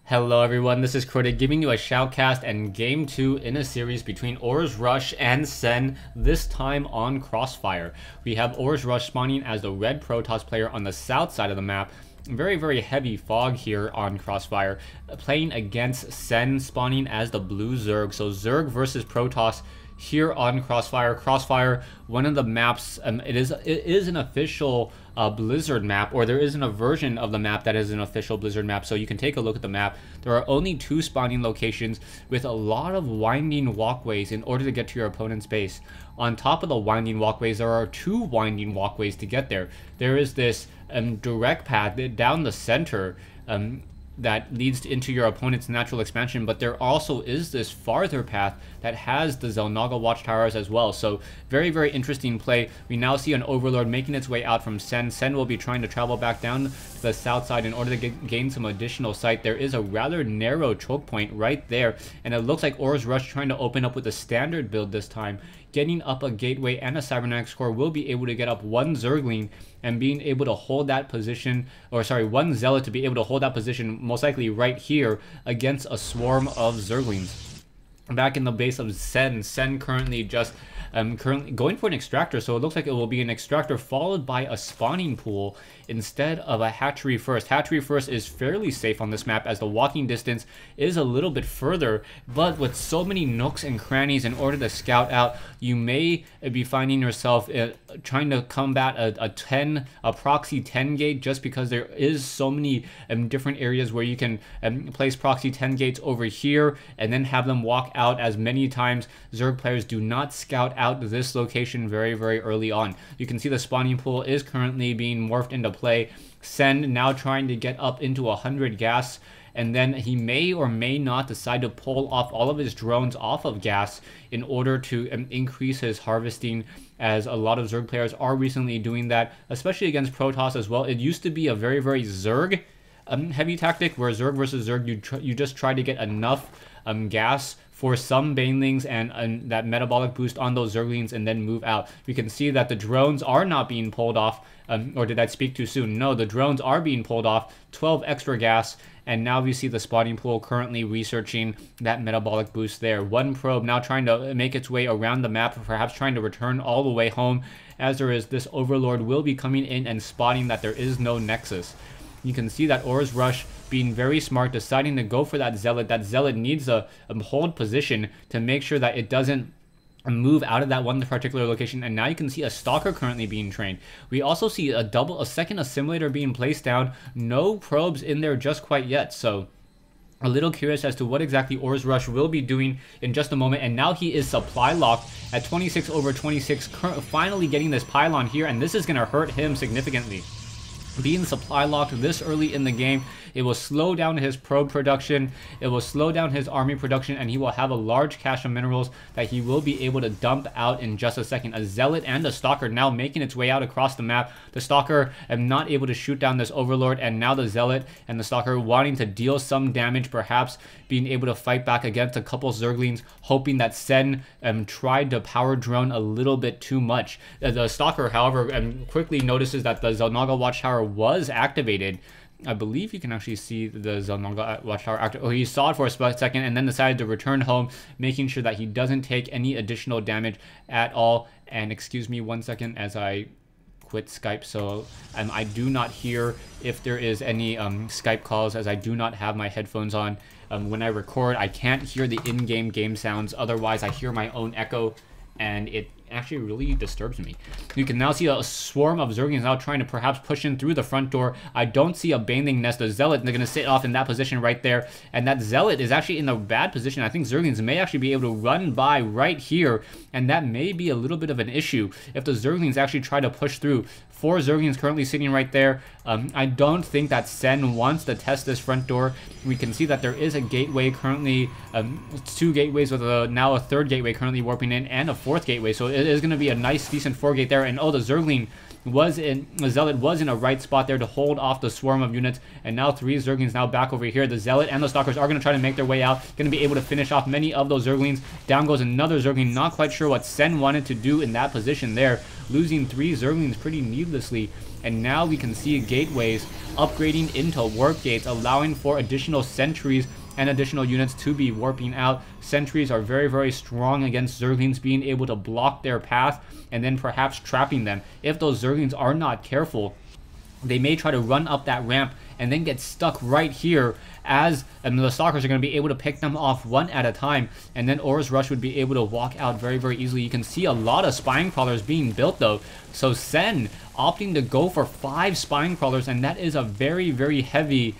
Hello everyone, this is Critic giving you a shoutcast and game 2 in a series between Aura's Rush and Sen, this time on Crossfire. We have Aura's Rush spawning as the red Protoss player on the south side of the map. Very heavy fog here on Crossfire, playing against Sen spawning as the blue Zerg. So Zerg versus Protoss here on Crossfire. Crossfire, one of the maps, it is an official Blizzard map, or there isn't a version of the map that is an official Blizzard map, so you can take a look at the map. There are only 2 spawning locations with a lot of winding walkways in order to get to your opponent's base. On top of the winding walkways, there are 2 winding walkways to get there. There is this direct path down the center that leads into your opponent's natural expansion, but there also is this farther path that has the Xel'Naga watchtowers as well. So very interesting play. We now see an Overlord making its way out from Sen. Sen will be trying to travel back down to the south side in order to gain some additional sight. There is a rather narrow choke point right there, and it looks like Aura's Rush trying to open up with a standard build this time. Getting up a gateway and a cybernetics core will be able to get up 1 Zergling and being able to hold that position, or sorry, 1 Zealot to be able to hold that position, most likely right here against a swarm of Zerglings. Back in the base of Sen currently just currently going for an extractor, so it looks like it will be an extractor followed by a spawning pool instead of a hatchery first. Hatchery first is fairly safe on this map as the walking distance is a little bit further, but with so many nooks and crannies in order to scout out, you may be finding yourself trying to combat a proxy 10 gate, just because there is so many different areas where you can place proxy 10 gates over here and then have them walk out, as many times Zerg players do not scout out this location very early on. You can see the spawning pool is currently being morphed into play. Sen now trying to get up into 100 gas, and then he may or may not decide to pull off all of his drones off of gas in order to increase his harvesting, as a lot of Zerg players are recently doing that, especially against Protoss as well. It used to be a very Zerg heavy tactic, where Zerg versus Zerg, you just try to get enough gas for some banelings and that metabolic boost on those Zerglings and then move out. You can see that the drones are not being pulled off, or did I speak too soon? No, the drones are being pulled off, 12 extra gas, and now we see the spawning pool currently researching that metabolic boost there. 1 probe now trying to make its way around the map, perhaps trying to return all the way home, as there is this Overlord will be coming in and spotting that there is no nexus. You can see that Aura's Rush being very smart, deciding to go for that Zealot. That Zealot needs a hold position to make sure that it doesn't move out of that one particular location. And now you can see a Stalker currently being trained. We also see a second assimilator being placed down. No probes in there just quite yet. So a little curious as to what exactly Aura's Rush will be doing in just a moment. And now he is supply locked at 26/26, finally getting this pylon here, and this is going to hurt him significantly. Being supply locked this early in the game, it will slow down his probe production, it will slow down his army production, and he will have a large cache of minerals that he will be able to dump out in just a second. A Zealot and a Stalker now making its way out across the map. The Stalker not able to shoot down this Overlord, and now the Zealot and the Stalker wanting to deal some damage, perhaps being able to fight back against a couple Zerglings, hoping that Sen tried to power drone a little bit too much. The Stalker, however, quickly notices that the Xel'Naga watchtower was activated. I believe you can actually see the Xel'Naga watchtower active. Oh, he saw it for a split second and then decided to return home, making sure that he doesn't take any additional damage at all. And excuse me 1 second as I quit Skype, so I do not hear if there is any Skype calls, as I do not have my headphones on. When I record, I can't hear the in-game game sounds. Otherwise, I hear my own echo, and it actually really disturbs me. You can now see a swarm of Zerglings now trying to perhaps push in through the front door. I don't see a Baneling nest. The Zealot, they're going to sit off in that position right there, and that Zealot is actually in a bad position. I think Zerglings may actually be able to run by right here, and that may be a little bit of an issue if the Zerglings actually try to push through. 4 Zerglings currently sitting right there. I don't think that Sen wants to test this front door. We can see that there is a gateway currently, 2 gateways with now a 3rd gateway currently warping in, and a 4th gateway. So it is going to be a nice, decent 4 gate there. And oh, the Zergling the Zealot was in a right spot there to hold off the swarm of units, and now 3 Zerglings now back over here. The Zealot and the Stalkers are going to try to make their way out, going to be able to finish off many of those Zerglings. Down goes another Zergling, not quite sure what Sen wanted to do in that position there, losing 3 Zerglings pretty needlessly. And now we can see gateways upgrading into warp gates, allowing for additional sentries and additional units to be warping out. Sentries are very, very strong against Zerglings, being able to block their path and then perhaps trapping them. If those Zerglings are not careful, they may try to run up that ramp and then get stuck right here, as the Stalkers are going to be able to pick them off one at a time, and then Aura's Rush would be able to walk out very, very easily. You can see a lot of Spine Crawlers being built though, so Sen opting to go for 5 Spine Crawlers, and that is a very, very heavy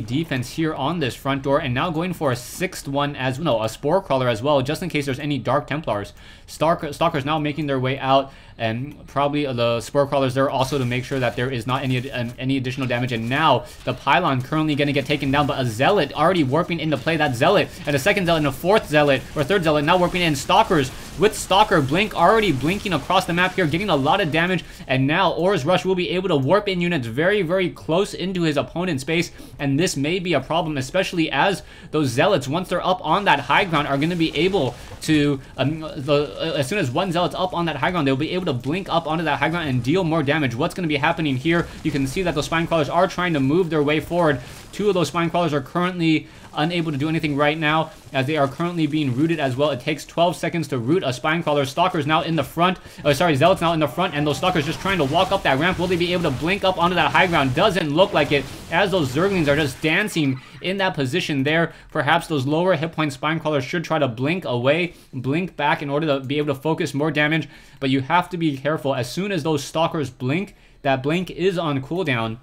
defense here on this front door, and now going for a 6th one as a Spore Crawler as well, just in case there's any Dark Templars. Stalkers now making their way out, and probably the Spore Crawlers there also to make sure that there is not any additional damage. And now the Pylon currently going to get taken down, but a Zealot already warping into play. That Zealot and a 2nd Zealot and a 4th Zealot or 3rd Zealot now warping in. Stalkers with Stalker Blink already blinking across the map here, getting a lot of damage, and now Aura's Rush will be able to warp in units very, very close into his opponent's base, and this may be a problem, especially as those Zealots, once they're up on that high ground, are going to be able to, as soon as one Zealot's up on that high ground, they'll be able to blink up onto that high ground and deal more damage. What's going to be happening here? You can see that those Spine Crawlers are trying to move their way forward. 2 of those Spine Crawlers are currently unable to do anything right now, as they are currently being rooted as well. It takes 12 seconds to root a Spine Crawler. Stalkers now in the front, Zealots now in the front, and those Stalkers just trying to walk up that ramp. Will they be able to blink up onto that high ground? Doesn't look like it, as those Zerglings are just dancing in that position there. Perhaps those lower hit point Spine Crawlers should try to blink away, blink back in order to be able to focus more damage, but you have to be careful. As soon as those Stalkers blink, that blink is on cooldown,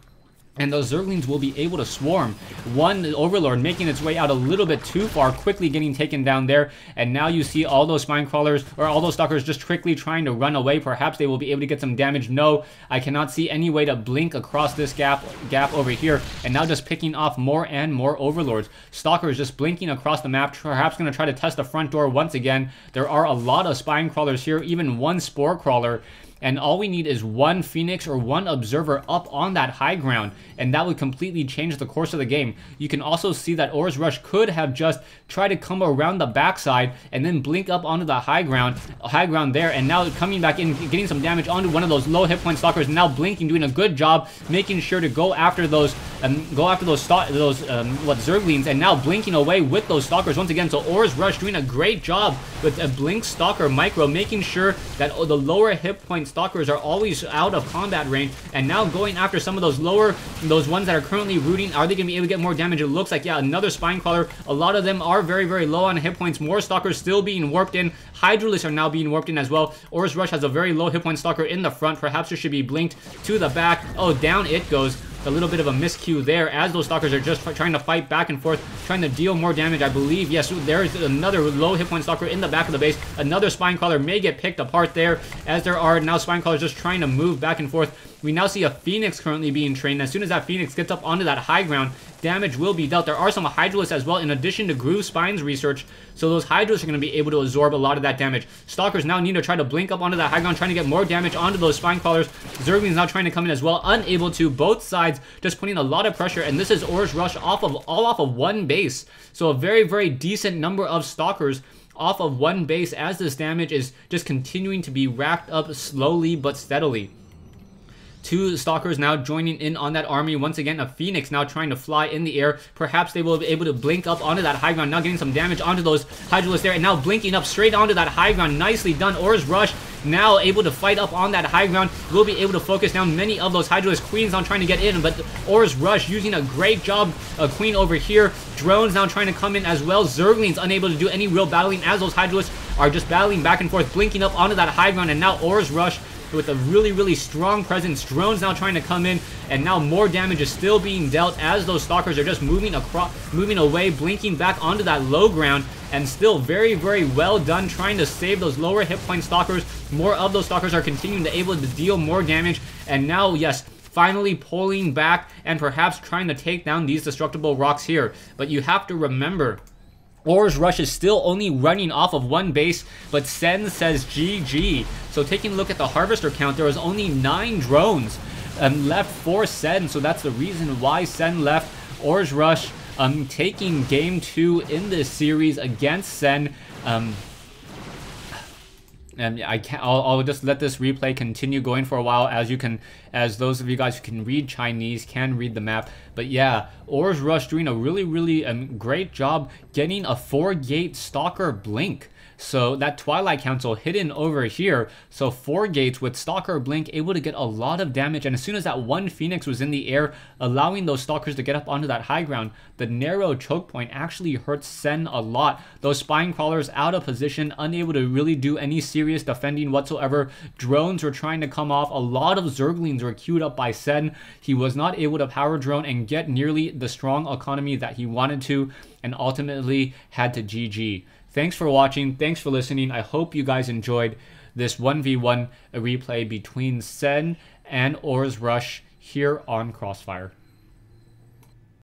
and those Zerglings will be able to swarm. One Overlord making its way out a little bit too far, quickly getting taken down there. And now you see all those Spine Crawlers, or all those Stalkers, just quickly trying to run away. Perhaps they will be able to get some damage. No, I cannot see any way to blink across this gap over here. And now just picking off more and more Overlords. Stalkers just blinking across the map, perhaps going to try to test the front door once again. There are a lot of Spine Crawlers here, even one Spore Crawler. And all we need is one Phoenix or one Observer up on that high ground, and that would completely change the course of the game. You can also see that Aura's Rush could have just tried to come around the backside and then blink up onto the high ground there, and now coming back in, getting some damage onto one of those low hit point Stalkers, and now blinking, doing a good job, making sure to go after those Zerglings, and now blinking away with those Stalkers once again. So Aura's Rush doing a great job with a Blink Stalker micro, making sure that the lower hit point Stalkers are always out of combat range, and now going after some of those ones that are currently rooting. Are they going to be able to get more damage? It looks like, yeah, another Spine Crawler. A lot of them are very, very low on hit points. More Stalkers still being warped in. Hydralisks are now being warped in as well. Aura's Rush has a very low hit point Stalker in the front. Perhaps there should be blinked to the back. Oh, down it goes. A little bit of a miscue there, as those Stalkers are just trying to fight back and forth, trying to deal more damage, I believe. Yes, there's another low hit point Stalker in the back of the base. Another Spine Crawler may get picked apart there, as there are now Spine Crawlers just trying to move back and forth. We now see a Phoenix currently being trained. As soon as that Phoenix gets up onto that high ground, damage will be dealt. There are some Hydralisks as well, in addition to Groove Spine's research, so those Hydralisks are going to be able to absorb a lot of that damage. Stalkers now need to try to blink up onto that high ground, trying to get more damage onto those Spine Crawlers. Zerglings now trying to come in as well, unable to. Both sides just putting a lot of pressure, and this is Aura's Rush all off of one base. So a very, very decent number of Stalkers off of one base, as this damage is just continuing to be racked up slowly but steadily. 2 Stalkers now joining in on that army. Once again, a Phoenix now trying to fly in the air. Perhaps they will be able to blink up onto that high ground, now getting some damage onto those Hydralisks there, and now blinking up straight onto that high ground. Nicely done. Aura's Rush now able to fight up on that high ground. Will be able to focus down many of those Hydralisk. Queen's now trying to get in, but Aura's Rush using a great job. Queen over here. Drones now trying to come in as well. Zerglings unable to do any real battling, as those Hydralisks are just battling back and forth, blinking up onto that high ground, and now Aura's Rush with a really, really strong presence. Drones now trying to come in, and now more damage is still being dealt, as those Stalkers are just moving away, blinking back onto that low ground, and still very, very well done trying to save those lower hit point Stalkers. More of those Stalkers are continuing to able to deal more damage, and now, yes, finally pulling back and perhaps trying to take down these destructible rocks here. But you have to remember, Aura's Rush is still only running off of one base, but Sen says GG. So taking a look at the Harvester count, there was only 9 drones left for Sen, so that's the reason why Sen left. Aura's Rush taking game 2 in this series against Sen. And I'll just let this replay continue going for a while, as those of you guys who can read Chinese can read the map. But yeah, Aura's Rush doing a really great job getting a 4-gate Stalker Blink. So that Twilight Council hidden over here. So 4 gates with Stalker Blink able to get a lot of damage. And as soon as that one Phoenix was in the air, allowing those Stalkers to get up onto that high ground, the narrow choke point actually hurts Sen a lot. Those Spine Crawlers out of position, unable to really do any serious defending whatsoever. Drones were trying to come off. A lot of Zerglings were queued up by Sen. He was not able to power drone and get nearly the strong economy that he wanted to, and ultimately had to GG. Thanks for watching. Thanks for listening. I hope you guys enjoyed this 1v1 replay between Sen and Aura's Rush here on CrossFire.